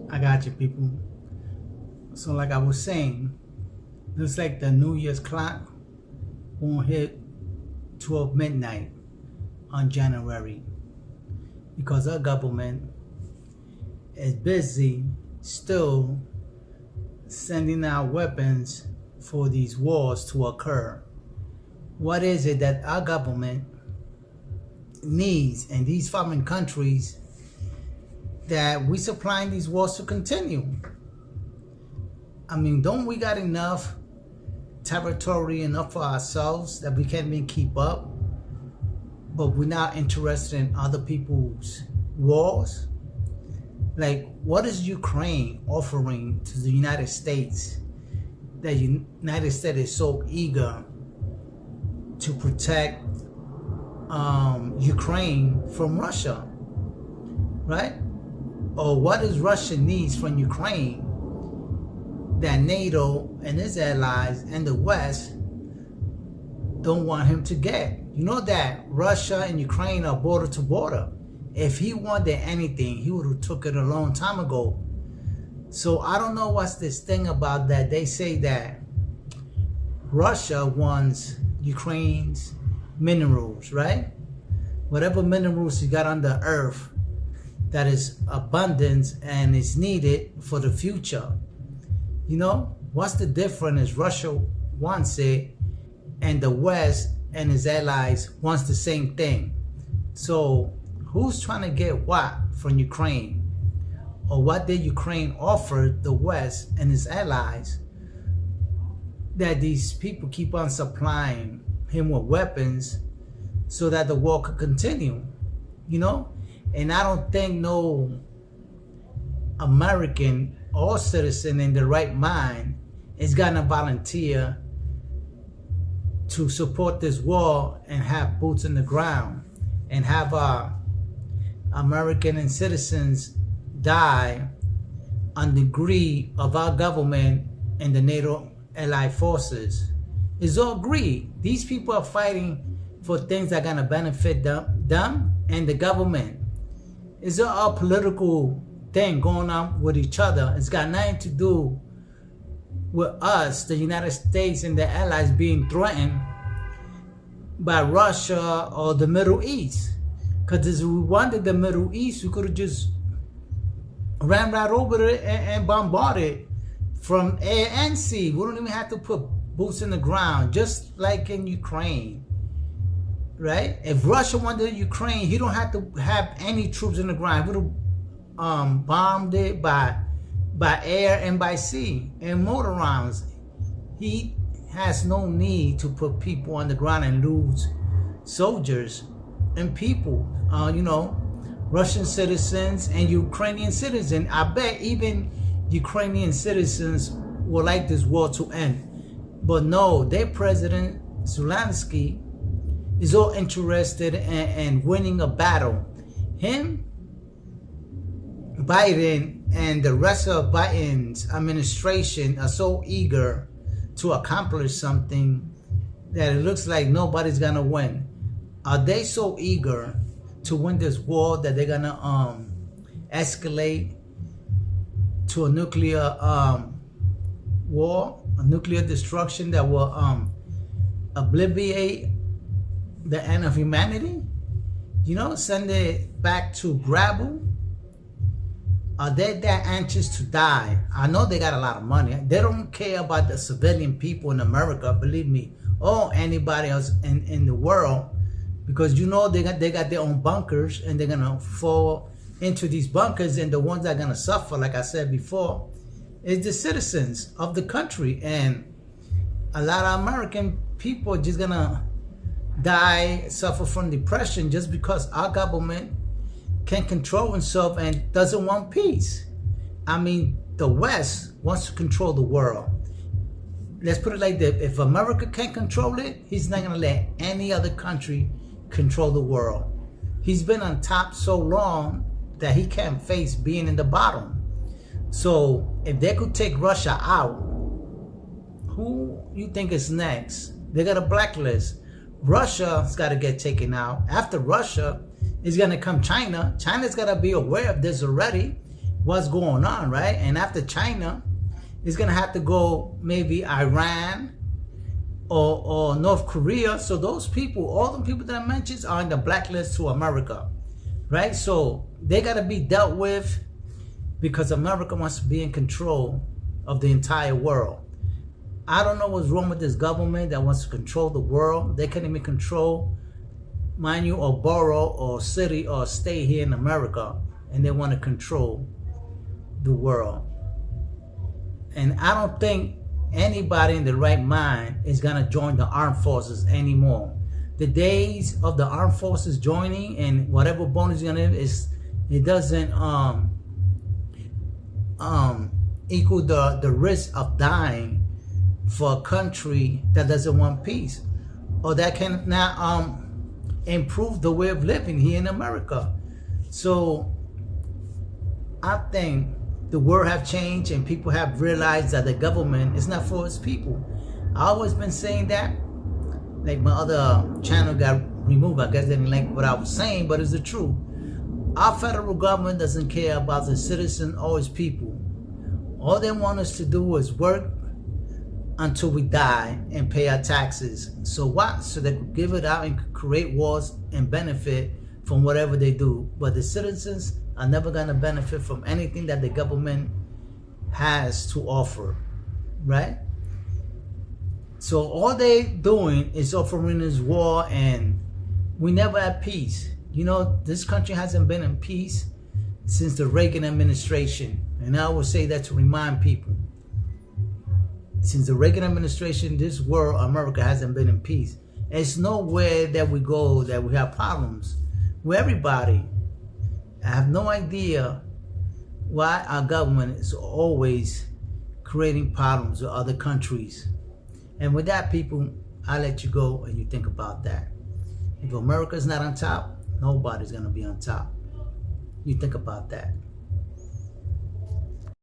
I got you, people. So like I was saying, looks like the New Year's clock won't hit 12 midnight on January because our government is busy still sending out weapons for these wars to occur. What is it that our government needs in these foreign countries that we supplying these wars to continue? I mean, don't we got enough territory enough for ourselves that we can't even keep up, but we're not interested in other people's wars? Like, what is Ukraine offering to the United States that the United States is so eager to protect Ukraine from Russia, right? Or what does Russia needs from Ukraine that NATO and its allies and the West don't want him to get? You know that Russia and Ukraine are border to border. If he wanted anything, he would have took it a long time ago. So I don't know what's this thing about that. They say that Russia wants Ukraine's minerals, right? Whatever minerals you got on the earth that is abundant and is needed for the future. You know, what's the difference is Russia wants it and the West and his allies wants the same thing. So who's trying to get what from Ukraine? Or what did Ukraine offer the West and his allies that these people keep on supplying him with weapons so that the war could continue, you know? And I don't think no American or citizen in the right mind is gonna volunteer to support this war and have boots in the ground and have American and citizens die on the greed of our government and the NATO allied forces. It's all greed. These people are fighting for things that are gonna benefit them and the government. It's all political thing going on with each other. It's got nothing to do with us, the United States and the allies, being threatened by Russia or the Middle East. Because if we wanted the Middle East, we could have just ran right over it and bombarded from air and sea. We don't even have to put boots in the ground, just like in Ukraine, right? If Russia wanted Ukraine, he don't have to have any troops in the ground. He would have bombed it by air and by sea and motor rounds. He has no need to put people on the ground and lose soldiers and people, you know, Russian citizens and Ukrainian citizens. I bet even Ukrainian citizens would like this war to end. But no, their president, Zelensky, is all interested in winning a battle. Him, Biden, and the rest of Biden's administration are so eager to accomplish something that it looks like nobody's gonna win. Are they so eager to win this war that they're gonna escalate to a nuclear war, a nuclear destruction that will obliterate the end of humanity? You know, send it back to Gravel? Are they that anxious to die? I know they got a lot of money. They don't care about the civilian people in America, believe me, or anybody else in the world, because you know they got their own bunkers and they're gonna fall into these bunkers, and the ones that are gonna suffer, like I said before, is the citizens of the country. And a lot of American people are just gonna die, suffer from depression just because our government can't control himself and doesn't want peace. I mean, the West wants to control the world. Let's put it like that. If America can't control it, he's not gonna let any other country control the world. He's been on top so long that he can't face being in the bottom. So if they could take Russia out, who you think is next? They got a blacklist. Russia's got to get taken out. After Russia is going to come China. China's got to be aware of this already. what's going on, right? And after China, it's gonna have to go maybe Iran or North Korea. So those people, all the people that I mentioned, are on the blacklist to America, right? So they gotta be dealt with because America wants to be in control of the entire world. I don't know what's wrong with this government that wants to control the world. They can't even control, mind you, or borough or city or state here in America, and they want to control the world. And I don't think anybody in the right mind is going to join the armed forces anymore. The days of the armed forces joining and whatever bonus you're going to is, it doesn't equal the risk of dying for a country that doesn't want peace, or that can now improve the way of living here in America. So I think the world have changed and people have realized that the government is not for its people. I always been saying that. Like my other channel got removed. I guess they didn't like what I was saying, but it's the truth. Our federal government doesn't care about the citizen or its people. All they want us to do is work until we die and pay our taxes. So what? So they could give it out and create wars and benefit from whatever they do. But the citizens are never going to benefit from anything that the government has to offer, right? So all they doing is offering this war, and we never had peace. You know, this country hasn't been in peace since the Reagan administration. And I will say that to remind people. Since the Reagan administration, this world, America, hasn't been in peace. There's nowhere that we go that we have problems with everybody. I have no idea why our government is always creating problems with other countries. And with that, people, I'll let you go and you think about that. If America's not on top, nobody's going to be on top. You think about that.